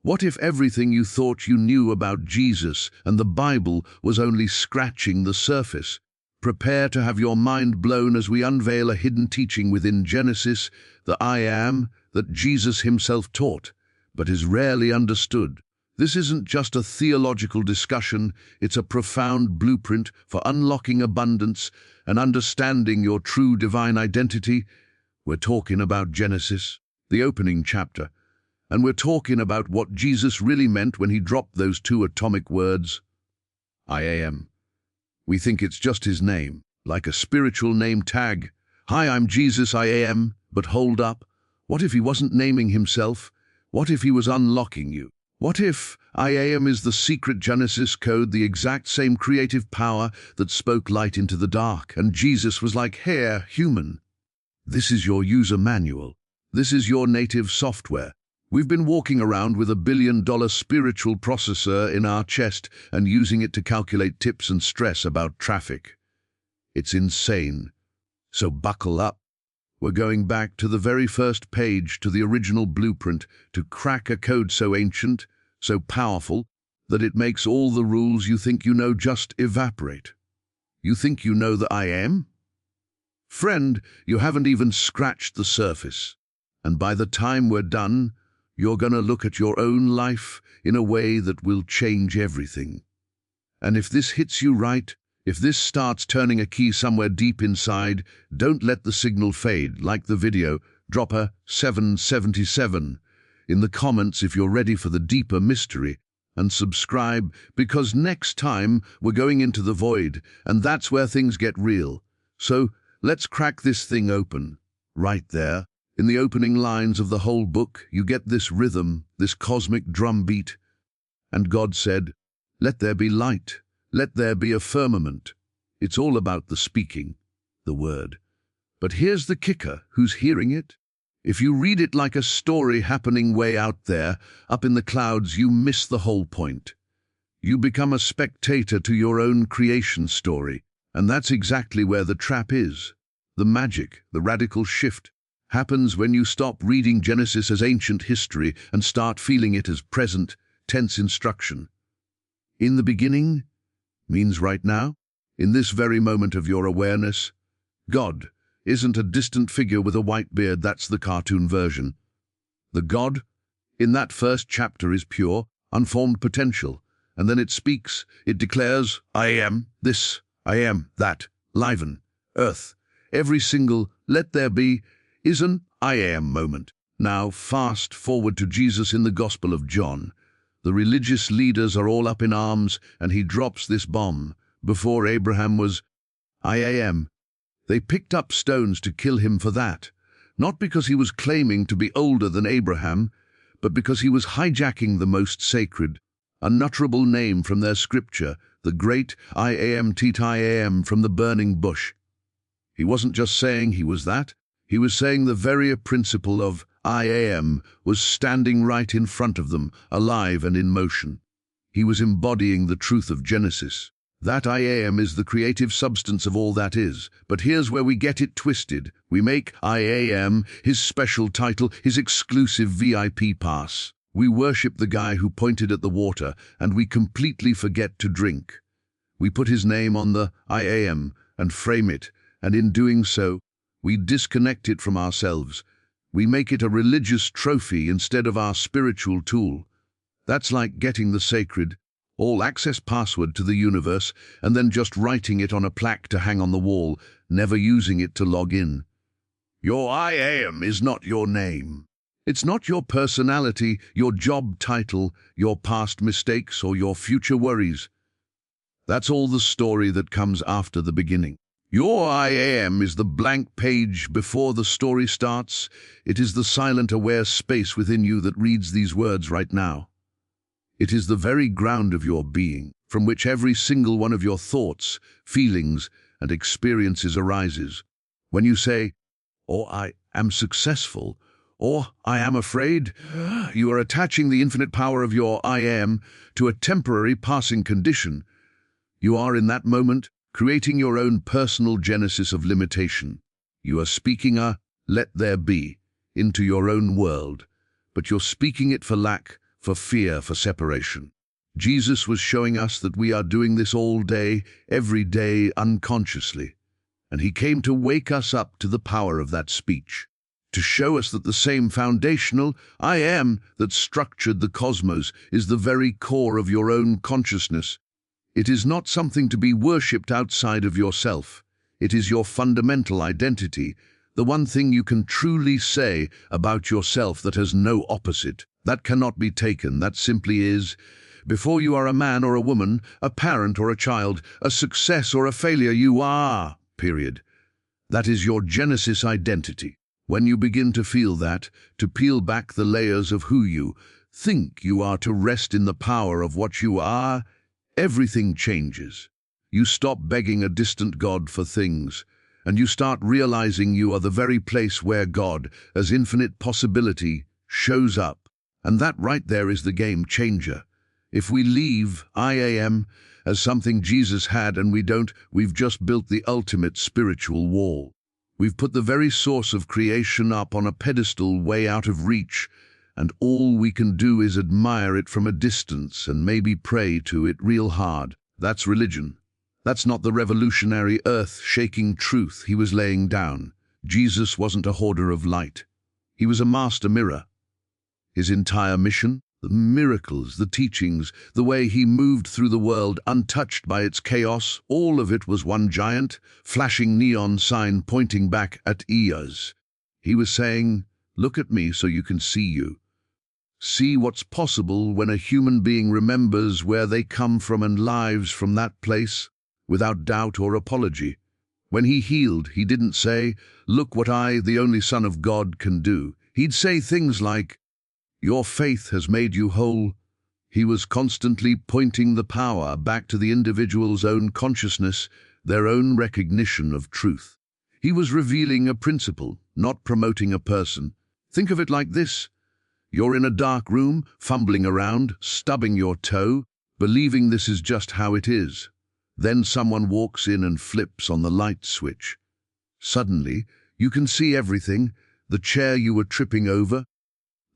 What if everything you thought you knew about Jesus and the Bible was only scratching the surface? Prepare to have your mind blown as we unveil a hidden teaching within Genesis, the I Am, that Jesus himself taught, but is rarely understood. This isn't just a theological discussion, it's a profound blueprint for unlocking abundance and understanding your true divine identity. We're talking about Genesis, the opening chapter, and we're talking about what Jesus really meant when he dropped those two atomic words, I am. We think it's just his name, like a spiritual name tag. Hi, I'm Jesus, I am. But hold up. What if he wasn't naming himself? What if he was unlocking you? What if I am is the secret Genesis code, the exact same creative power that spoke light into the dark, and Jesus was like, "Here, human. This is your user manual. This is your native software. We've been walking around with $1 billion spiritual processor in our chest and using it to calculate tips and stress about traffic. It's insane. So buckle up. We're going back to the very first page, to the original blueprint, to crack a code so ancient, so powerful, that it makes all the rules you think you know just evaporate. You think you know the I am? Friend, you haven't even scratched the surface. And by the time we're done, you're going to look at your own life in a way that will change everything. And if this hits you right, if this starts turning a key somewhere deep inside, don't let the signal fade. Like the video, drop a 777 in the comments if you're ready for the deeper mystery, and subscribe, because next time we're going into the void, and that's where things get real. So let's crack this thing open. Right there, in the opening lines of the whole book, you get this rhythm, this cosmic drum beat. And God said, "Let there be light. Let there be a firmament." It's all about the speaking, the word. But here's the kicker: who's hearing it? If you read it like a story happening way out there, up in the clouds, you miss the whole point. You become a spectator to your own creation story, and that's exactly where the trap is. The magic, the radical shift, happens when you stop reading Genesis as ancient history and start feeling it as present tense instruction. In the beginning means right now, in this very moment of your awareness. God isn't a distant figure with a white beard. That's the cartoon version. The God in that first chapter is pure, unformed potential, and then it speaks, it declares, I am this, I am that, liven, earth. Every single let there be is an I am moment. Now fast forward to Jesus in the Gospel of John. The religious leaders are all up in arms, and he drops this bomb. Before Abraham was, I am. They picked up stones to kill him for that, not because he was claiming to be older than Abraham, but because he was hijacking the most sacred, unutterable name from their scripture, the great I am Tit I am from the burning bush. He wasn't just saying he was that, he was saying the very principle of I am was standing right in front of them, alive and in motion. He was embodying the truth of Genesis. That I am is the creative substance of all that is. But here's where we get it twisted. We make I am his special title, his exclusive VIP pass. We worship the guy who pointed at the water, and we completely forget to drink. We put his name on the I am and frame it, and in doing so, we disconnect it from ourselves. We make it a religious trophy instead of our spiritual tool. That's like getting the sacred, all-access password to the universe and then just writing it on a plaque to hang on the wall, never using it to log in. Your I am is not your name. It's not your personality, your job title, your past mistakes, or your future worries. That's all the story that comes after the beginning. Your I am is the blank page before the story starts. It is the silent, aware space within you that reads these words right now. It is the very ground of your being, from which every single one of your thoughts, feelings, and experiences arises. When you say, or I am successful, or I am afraid, you are attaching the infinite power of your I am to a temporary passing condition. You are in that moment creating your own personal genesis of limitation. You are speaking a let there be into your own world, but you're speaking it for lack, for fear, for separation. Jesus was showing us that we are doing this all day, every day, unconsciously. And he came to wake us up to the power of that speech, to show us that the same foundational I am that structured the cosmos is the very core of your own consciousness. It is not something to be worshipped outside of yourself. It is your fundamental identity, the one thing you can truly say about yourself that has no opposite, that cannot be taken, that simply is. Before you are a man or a woman, a parent or a child, a success or a failure, you are, period. That is your Genesis identity. When you begin to feel that, to peel back the layers of who you think you are, to rest in the power of what you are, everything changes. You stop begging a distant God for things, and you start realizing you are the very place where God, as infinite possibility, shows up. And that right there is the game changer. If we leave I am as something Jesus had and we don't, we've just built the ultimate spiritual wall. We've put the very source of creation up on a pedestal way out of reach, and all we can do is admire it from a distance and maybe pray to it real hard. That's religion. That's not the revolutionary earth-shaking truth he was laying down. Jesus wasn't a hoarder of light. He was a master mirror. His entire mission, the miracles, the teachings, the way he moved through the world untouched by its chaos, all of it was one giant, flashing neon sign pointing back at us. He was saying, look at me so you can see you. See what's possible when a human being remembers where they come from and lives from that place, without doubt or apology. When he healed, he didn't say, look what I, the only Son of God, can do. He'd say things like, your faith has made you whole. He was constantly pointing the power back to the individual's own consciousness, their own recognition of truth. He was revealing a principle, not promoting a person. Think of it like this. You're in a dark room, fumbling around, stubbing your toe, believing this is just how it is. Then someone walks in and flips on the light switch. Suddenly, you can see everything, the chair you were tripping over,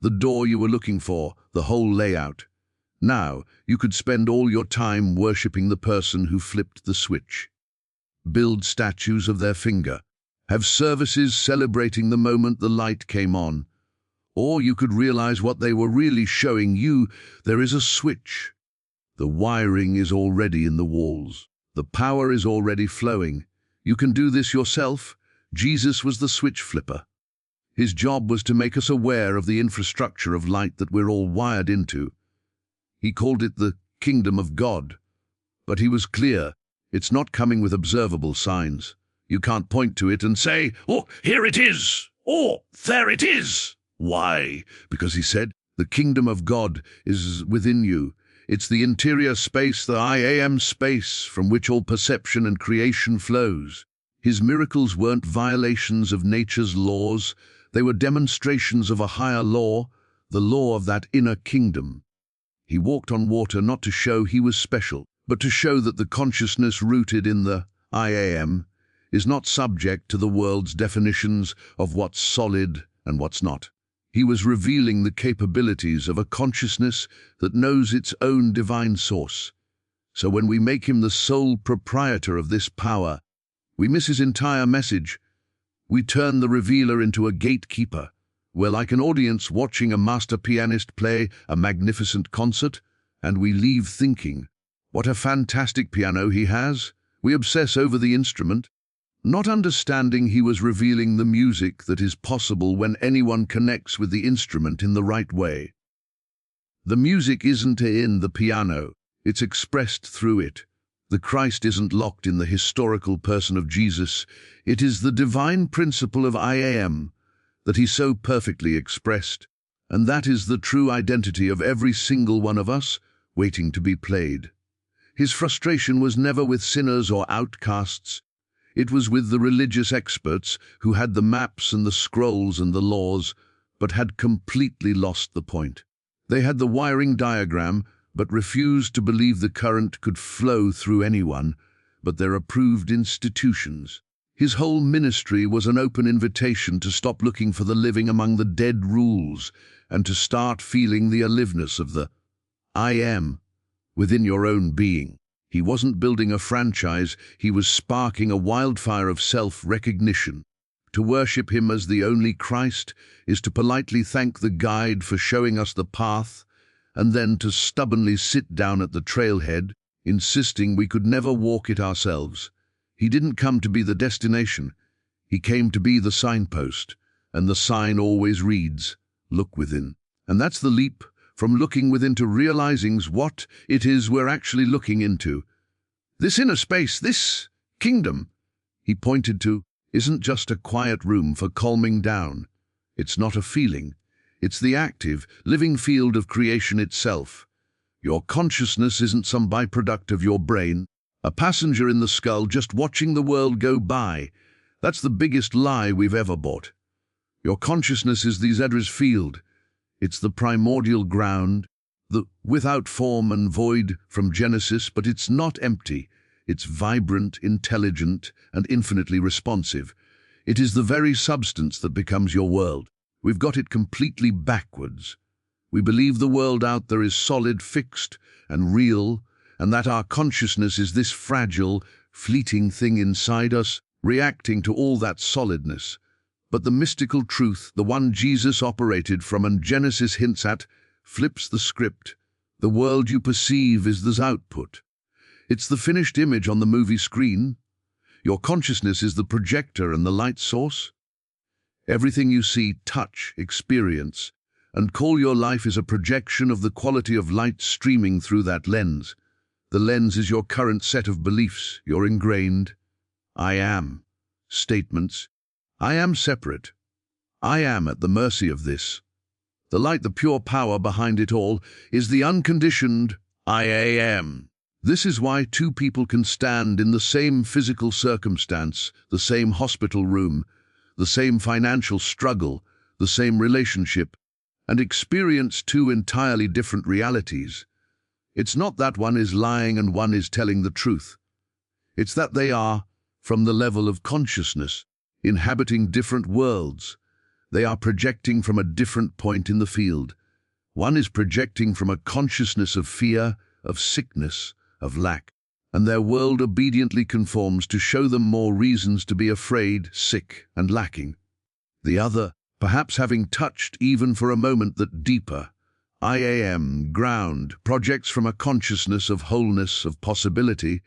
the door you were looking for, the whole layout. Now, you could spend all your time worshipping the person who flipped the switch. Build statues of their finger. Have services celebrating the moment the light came on. Or you could realize what they were really showing you. There is a switch. The wiring is already in the walls. The power is already flowing. You can do this yourself. Jesus was the switch flipper. His job was to make us aware of the infrastructure of light that we're all wired into. He called it the kingdom of God. But he was clear, it's not coming with observable signs. You can't point to it and say, oh, here it is, or there it is. Why? Because he said, the kingdom of God is within you. It's the interior space, the I am space, from which all perception and creation flows. His miracles weren't violations of nature's laws. They were demonstrations of a higher law, the law of that inner kingdom. He walked on water not to show he was special, but to show that the consciousness rooted in the I am is not subject to the world's definitions of what's solid and what's not. He was revealing the capabilities of a consciousness that knows its own divine source. So when we make him the sole proprietor of this power, we miss his entire message. We turn the revealer into a gatekeeper. We're like an audience watching a master pianist play a magnificent concert, and we leave thinking, what a fantastic piano he has. We obsess over the instrument, not understanding he was revealing the music that is possible when anyone connects with the instrument in the right way. The music isn't in the piano, it's expressed through it. The Christ isn't locked in the historical person of Jesus. It is the divine principle of I am that he so perfectly expressed. And that is the true identity of every single one of us, waiting to be played. His frustration was never with sinners or outcasts. It was with the religious experts who had the maps and the scrolls and the laws, but had completely lost the point. They had the wiring diagram, but refused to believe the current could flow through anyone but their approved institutions. His whole ministry was an open invitation to stop looking for the living among the dead rules and to start feeling the aliveness of the I am within your own being. He wasn't building a franchise, he was sparking a wildfire of self-recognition. To worship him as the only Christ is to politely thank the guide for showing us the path, and then to stubbornly sit down at the trailhead, insisting we could never walk it ourselves. He didn't come to be the destination, he came to be the signpost, and the sign always reads, "Look within." And that's the leap from looking within to realizing what it is we're actually looking into. This inner space, this kingdom, he pointed to, isn't just a quiet room for calming down. It's not a feeling. It's the active, living field of creation itself. Your consciousness isn't some byproduct of your brain, a passenger in the skull just watching the world go by. That's the biggest lie we've ever bought. Your consciousness is the Zedra's field. It's the primordial ground, the without form and void from Genesis, but it's not empty. It's vibrant, intelligent, and infinitely responsive. It is the very substance that becomes your world. We've got it completely backwards. We believe the world out there is solid, fixed, and real, and that our consciousness is this fragile, fleeting thing inside us, reacting to all that solidness. But the mystical truth, the one Jesus operated from and Genesis hints at, flips the script. The world you perceive is the output. It's the finished image on the movie screen. Your consciousness is the projector and the light source. Everything you see, touch, experience, and call your life is a projection of the quality of light streaming through that lens. The lens is your current set of beliefs, your ingrained I am statements. I am separate. I am at the mercy of this. The light, the pure power behind it all, is the unconditioned I am. This is why two people can stand in the same physical circumstance, the same hospital room, the same financial struggle, the same relationship, and experience two entirely different realities. It's not that one is lying and one is telling the truth. It's that they are, from the level of consciousness, inhabiting different worlds. They are projecting from a different point in the field. One is projecting from a consciousness of fear, of sickness, of lack, and their world obediently conforms to show them more reasons to be afraid, sick, and lacking. The other, perhaps having touched even for a moment that deeper, I am ground, projects from a consciousness of wholeness, of possibility,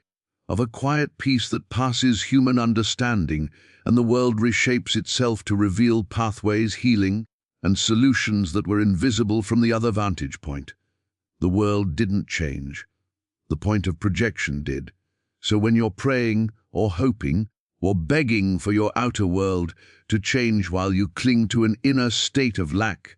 of a quiet peace that passes human understanding, and the world reshapes itself to reveal pathways, healing, and solutions that were invisible from the other vantage point. The world didn't change. The point of projection did. So when you're praying, or hoping, or begging for your outer world to change while you cling to an inner state of lack,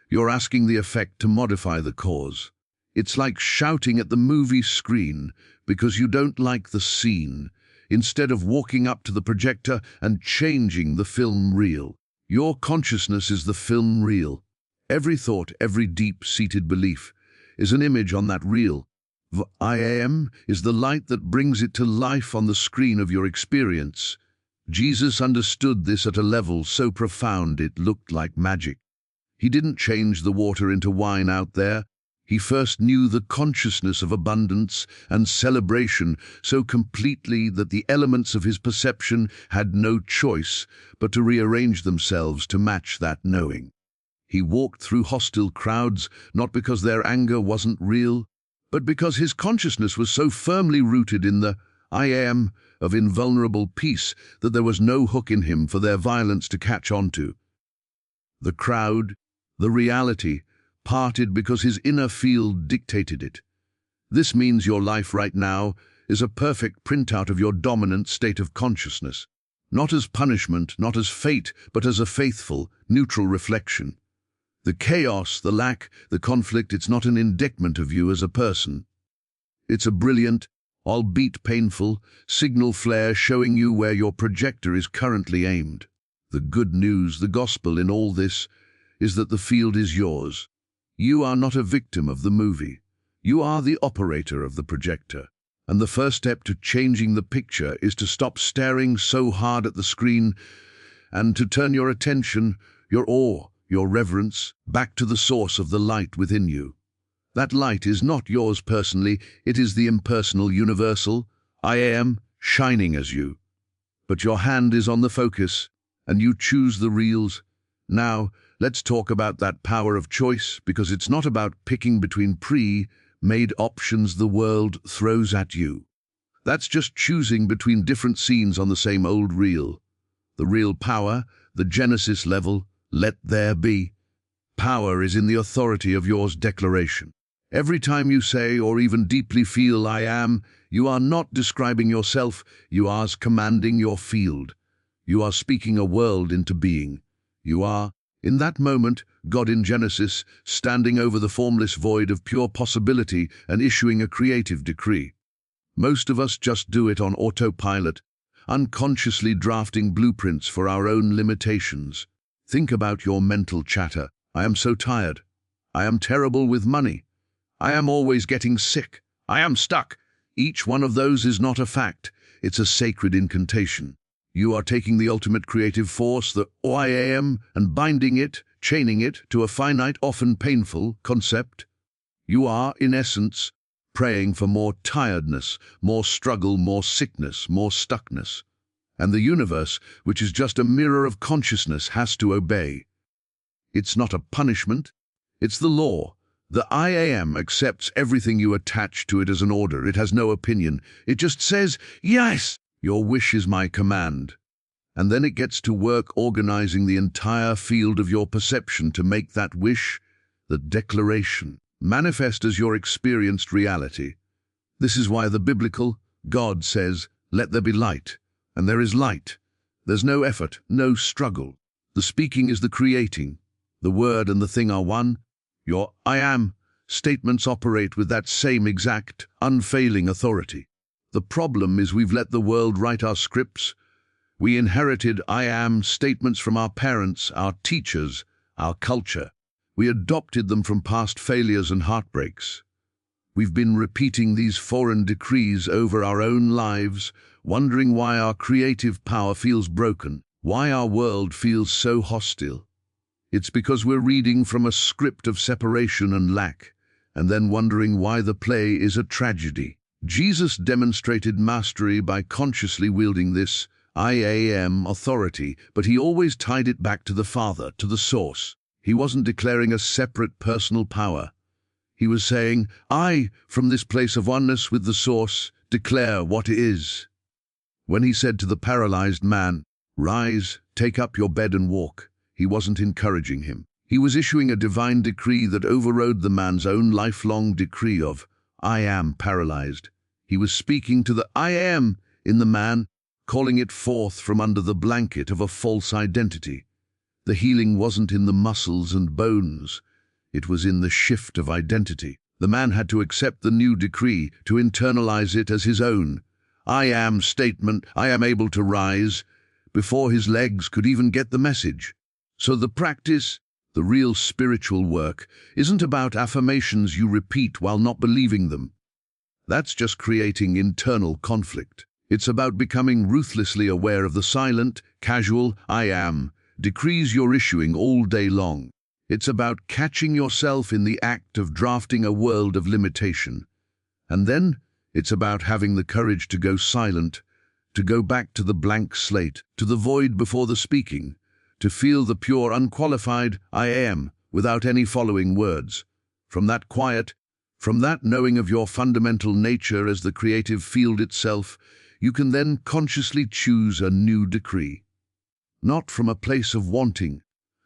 you're asking the effect to modify the cause. It's like shouting at the movie screen because you don't like the scene, instead of walking up to the projector and changing the film reel. Your consciousness is the film reel. Every thought, every deep-seated belief is an image on that reel. The I am is the light that brings it to life on the screen of your experience. Jesus understood this at a level so profound it looked like magic. He didn't change the water into wine out there. He first knew the consciousness of abundance and celebration so completely that the elements of his perception had no choice but to rearrange themselves to match that knowing. He walked through hostile crowds not because their anger wasn't real, but because his consciousness was so firmly rooted in the I am of invulnerable peace that there was no hook in him for their violence to catch onto. The crowd, the reality, parted because his inner field dictated it. This means your life right now is a perfect printout of your dominant state of consciousness, not as punishment, not as fate, but as a faithful, neutral reflection. The chaos, the lack, the conflict, it's not an indictment of you as a person. It's a brilliant, albeit painful, signal flare showing you where your projector is currently aimed. The good news, the gospel in all this, is that the field is yours. You are not a victim of the movie. You are the operator of the projector. And the first step to changing the picture is to stop staring so hard at the screen and to turn your attention, your awe, your reverence, back to the source of the light within you. That light is not yours personally, it is the impersonal universal, I am, shining as you. But your hand is on the focus, and you choose the reals. Now, let's talk about that power of choice, because it's not about picking between pre-made options the world throws at you. That's just choosing between different scenes on the same old reel. The real power, the Genesis level, let there be. Power is in the authority of your declaration. Every time you say or even deeply feel I am, you are not describing yourself, you are commanding your field. You are speaking a world into being. You are, in that moment, God in Genesis, standing over the formless void of pure possibility and issuing a creative decree. Most of us just do it on autopilot, unconsciously drafting blueprints for our own limitations. Think about your mental chatter. I am so tired. I am terrible with money. I am always getting sick. I am stuck. Each one of those is not a fact. It's a sacred incantation. You are taking the ultimate creative force, the I am, and binding it, chaining it to a finite, often painful concept. You are, in essence, praying for more tiredness, more struggle, more sickness, more stuckness. And the universe, which is just a mirror of consciousness, has to obey. It's not a punishment. It's the law. The I am accepts everything you attach to it as an order. It has no opinion. It just says, yes, your wish is my command. And then it gets to work organizing the entire field of your perception to make that wish, the declaration, manifest as your experienced reality. This is why the biblical God says, let there be light. And there is light. There's no effort, no struggle. The speaking is the creating. The word and the thing are one. Your I am statements operate with that same exact, unfailing authority. The problem is we've let the world write our scripts. We inherited I am statements from our parents, our teachers, our culture. We adopted them from past failures and heartbreaks. We've been repeating these foreign decrees over our own lives, wondering why our creative power feels broken, why our world feels so hostile. It's because we're reading from a script of separation and lack, and then wondering why the play is a tragedy. Jesus demonstrated mastery by consciously wielding this I am authority, but he always tied it back to the Father, to the source. He wasn't declaring a separate personal power. He was saying, I, from this place of oneness with the source, declare what is. When he said to the paralyzed man, rise, take up your bed and walk, he wasn't encouraging him. He was issuing a divine decree that overrode the man's own lifelong decree of, I am paralyzed. He was speaking to the I am in the man, calling it forth from under the blanket of a false identity. The healing wasn't in the muscles and bones. It was in the shift of identity. The man had to accept the new decree, to internalize it as his own. I am statement, I am able to rise, before his legs could even get the message. So the practice, the real spiritual work, isn't about affirmations you repeat while not believing them. That's just creating internal conflict. It's about becoming ruthlessly aware of the silent, casual, I am, decrees you're issuing all day long. It's about catching yourself in the act of drafting a world of limitation. And then, it's about having the courage to go silent, to go back to the blank slate, to the void before the speaking, to feel the pure, unqualified I am, without any following words. From that quiet, from that knowing of your fundamental nature as the creative field itself, you can then consciously choose a new decree. Not from a place of wanting,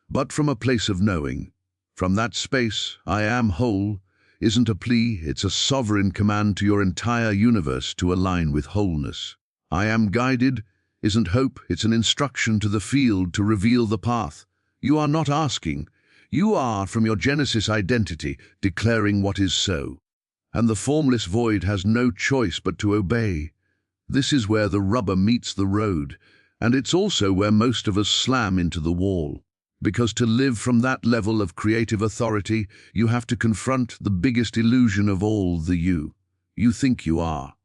but from a place of knowing. From that space, I am whole, isn't a plea, it's a sovereign command to your entire universe to align with wholeness. I am guided, isn't hope, it's an instruction to the field to reveal the path. You are not asking, you are, from your Genesis identity, declaring what is so. And the formless void has no choice but to obey. This is where the rubber meets the road, and it's also where most of us slam into the wall. Because to live from that level of creative authority, you have to confront the biggest illusion of all, the you think you are.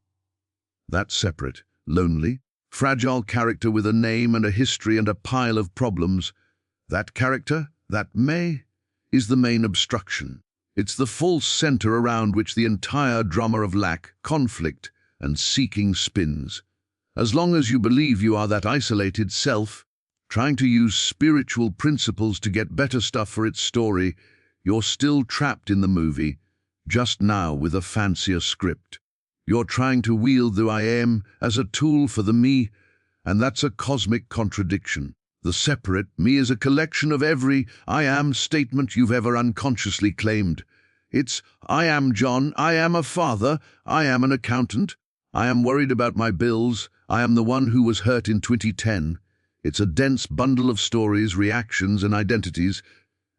That separate, lonely, fragile character with a name and a history and a pile of problems, that character, That may is the main obstruction. It's the false center around which the entire drama of lack, conflict, and seeking spins. As long as you believe you are that isolated self, trying to use spiritual principles to get better stuff for its story, you're still trapped in the movie, just now with a fancier script. You're trying to wield the I am as a tool for the me, and that's a cosmic contradiction. The separate me is a collection of every I am statement you've ever unconsciously claimed. It's I am John, I am a father, I am an accountant, I am worried about my bills, I am the one who was hurt in 2010. It's a dense bundle of stories, reactions, and identities,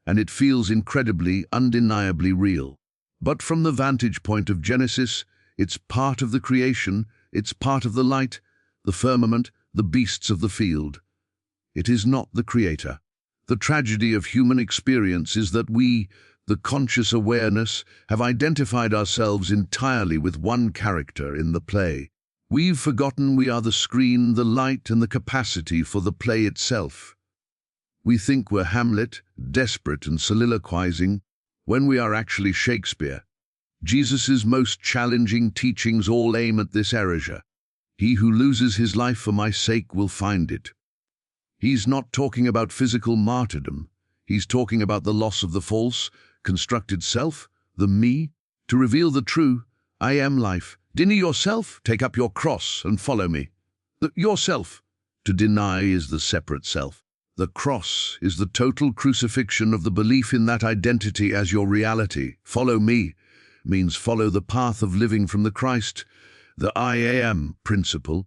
and it feels incredibly, undeniably real. But from the vantage point of Genesis, it's part of the creation, it's part of the light, the firmament, the beasts of the field. It is not the creator. The tragedy of human experience is that we, the conscious awareness, have identified ourselves entirely with one character in the play. We've forgotten we are the screen, the light, and the capacity for the play itself. We think we're Hamlet, desperate and soliloquizing, when we are actually Shakespeare. Jesus' most challenging teachings all aim at this erasure. He who loses his life for my sake will find it. He's not talking about physical martyrdom. He's talking about the loss of the false, constructed self, the me, to reveal the true, I am life. Deny yourself, take up your cross and follow me. The yourself. To deny is the separate self. The cross is the total crucifixion of the belief in that identity as your reality. Follow me means follow the path of living from the Christ, the I am principle.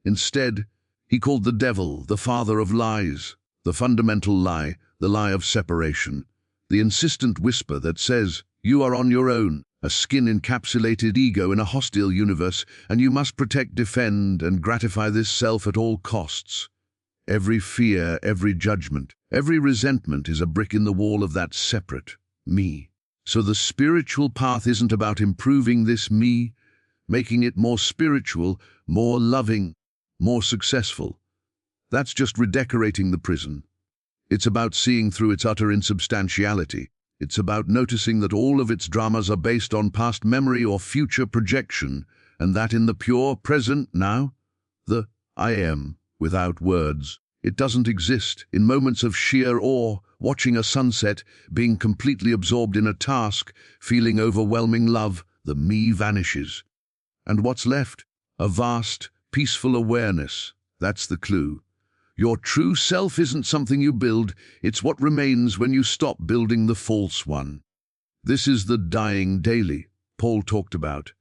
Instead, he called the devil the father of lies, the fundamental lie, the lie of separation, the insistent whisper that says, you are on your own, a skin-encapsulated ego in a hostile universe, and you must protect, defend, and gratify this self at all costs. Every fear, every judgment, every resentment is a brick in the wall of that separate me. So the spiritual path isn't about improving this me, making it more spiritual, more loving, more successful. That's just redecorating the prison. It's about seeing through its utter insubstantiality. It's about noticing that all of its dramas are based on past memory or future projection, and that in the pure present now, the I am, without words, it doesn't exist. In moments of sheer awe, watching a sunset, being completely absorbed in a task, feeling overwhelming love, the me vanishes. And what's left? A vast, peaceful awareness. That's the clue. Your true self isn't something you build, it's what remains when you stop building the false one. This is the dying daily Paul talked about.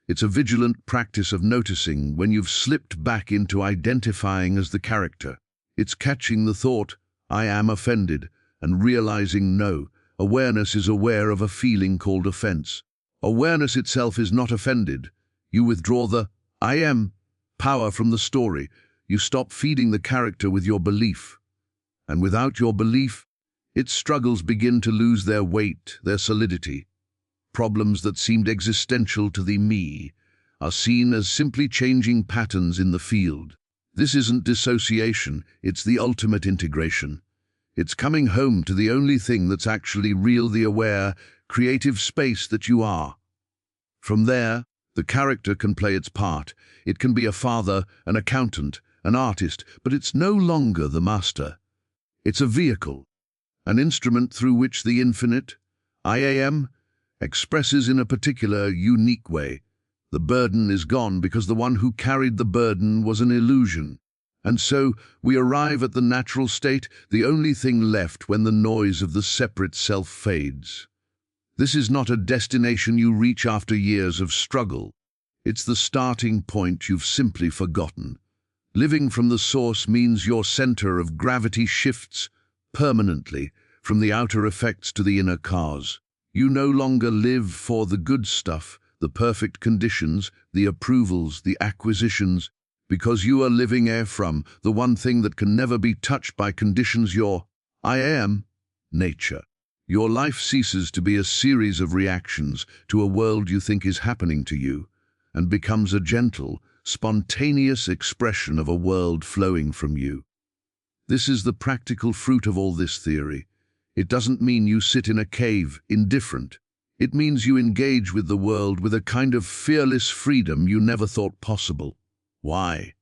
It's a vigilant practice of noticing when you've slipped back into identifying as the character. It's catching the thought, I am offended, and realizing no, awareness is aware of a feeling called offense. Awareness itself is not offended. You withdraw the I am power from the story. You stop feeding the character with your belief. And without your belief, its struggles begin to lose their weight, their solidity. Problems that seemed existential to the me are seen as simply changing patterns in the field. This isn't dissociation, it's the ultimate integration. It's coming home to the only thing that's actually real, the aware, creative space that you are. From there, the character can play its part. It can be a father, an accountant, an artist, but it's no longer the master. It's a vehicle, an instrument through which the infinite, I am, expresses in a particular, unique way. The burden is gone because the one who carried the burden was an illusion. And so we arrive at the natural state, the only thing left when the noise of the separate self fades. This is not a destination you reach after years of struggle. It's the starting point you've simply forgotten. Living from the source means your center of gravity shifts permanently from the outer effects to the inner cause. You no longer live for the good stuff, the perfect conditions, the approvals, the acquisitions, because you are living from the one thing that can never be touched by conditions, your I am, nature. Your life ceases to be a series of reactions to a world you think is happening to you, and becomes a gentle, spontaneous expression of a world flowing from you. This is the practical fruit of all this theory. It doesn't mean you sit in a cave, indifferent. It means you engage with the world with a kind of fearless freedom you never thought possible. Why?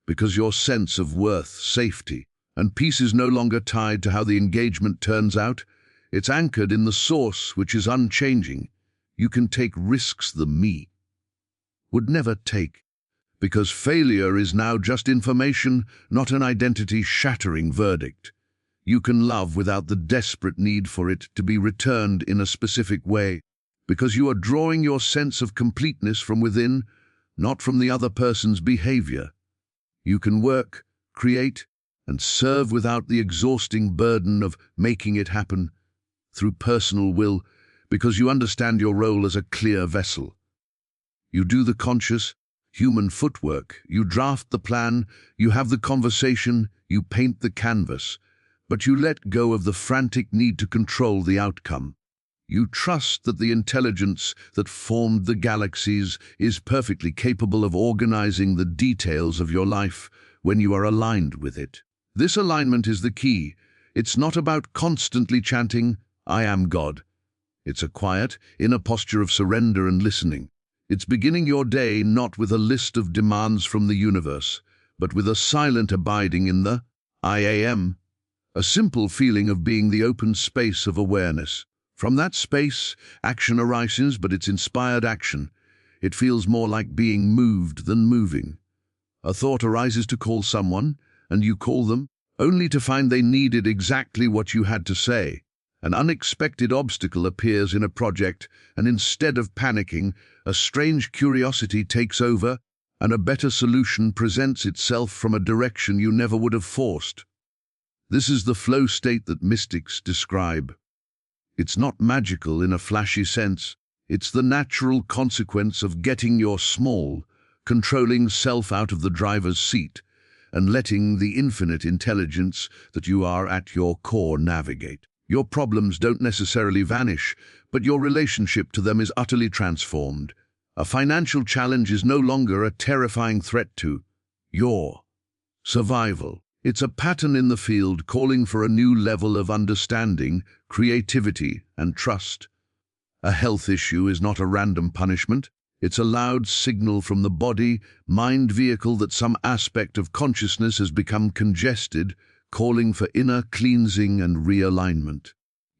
Because your sense of worth, safety, and peace is no longer tied to how the engagement turns out. It's anchored in the source, which is unchanging. You can take risks the me would never take, because failure is now just information, not an identity-shattering verdict. You can love without the desperate need for it to be returned in a specific way, because you are drawing your sense of completeness from within, not from the other person's behavior. You can work, create, and serve without the exhausting burden of making it happen through personal will, because you understand your role as a clear vessel. You do the conscious, human footwork, you draft the plan, you have the conversation, you paint the canvas, but you let go of the frantic need to control the outcome. You trust that the intelligence that formed the galaxies is perfectly capable of organizing the details of your life when you are aligned with it. This alignment is the key. It's not about constantly chanting, "I am God." It's a quiet, inner posture of surrender and listening. It's beginning your day not with a list of demands from the universe, but with a silent abiding in the I am, a simple feeling of being the open space of awareness. From that space, action arises, but it's inspired action. It feels more like being moved than moving. A thought arises to call someone, and you call them, only to find they needed exactly what you had to say. An unexpected obstacle appears in a project, and instead of panicking, a strange curiosity takes over, and a better solution presents itself from a direction you never would have forced. This is the flow state that mystics describe. It's not magical in a flashy sense. It's the natural consequence of getting your small, controlling self out of the driver's seat and letting the infinite intelligence that you are at your core navigate. Your problems don't necessarily vanish, but your relationship to them is utterly transformed. A financial challenge is no longer a terrifying threat to your survival. It's a pattern in the field calling for a new level of understanding, creativity, and trust. A health issue is not a random punishment. It's a loud signal from the body-mind vehicle that some aspect of consciousness has become congested, calling for inner cleansing and realignment.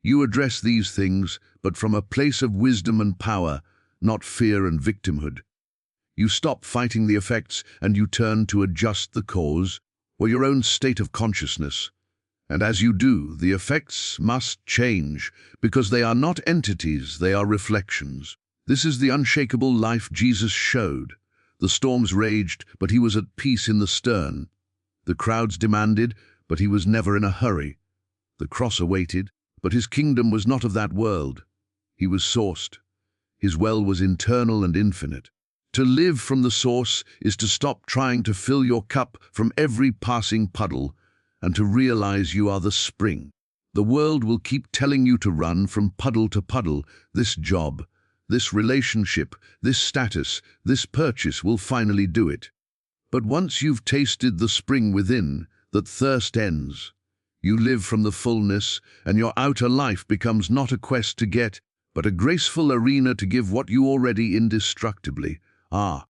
You address these things, but from a place of wisdom and power, not fear and victimhood. You stop fighting the effects and you turn to adjust the cause, or your own state of consciousness. And as you do, the effects must change, because they are not entities, they are reflections. This is the unshakable life Jesus showed. The storms raged, but he was at peace in the stern. The crowds demanded, but he was never in a hurry. The cross awaited, but his kingdom was not of that world. He was sourced. His well was internal and infinite. To live from the source is to stop trying to fill your cup from every passing puddle and to realize you are the spring. The world will keep telling you to run from puddle to puddle. This job, this relationship, this status, this purchase will finally do it. But once you've tasted the spring within, that thirst ends. You live from the fullness, and your outer life becomes not a quest to get, but a graceful arena to give what you already indestructibly are.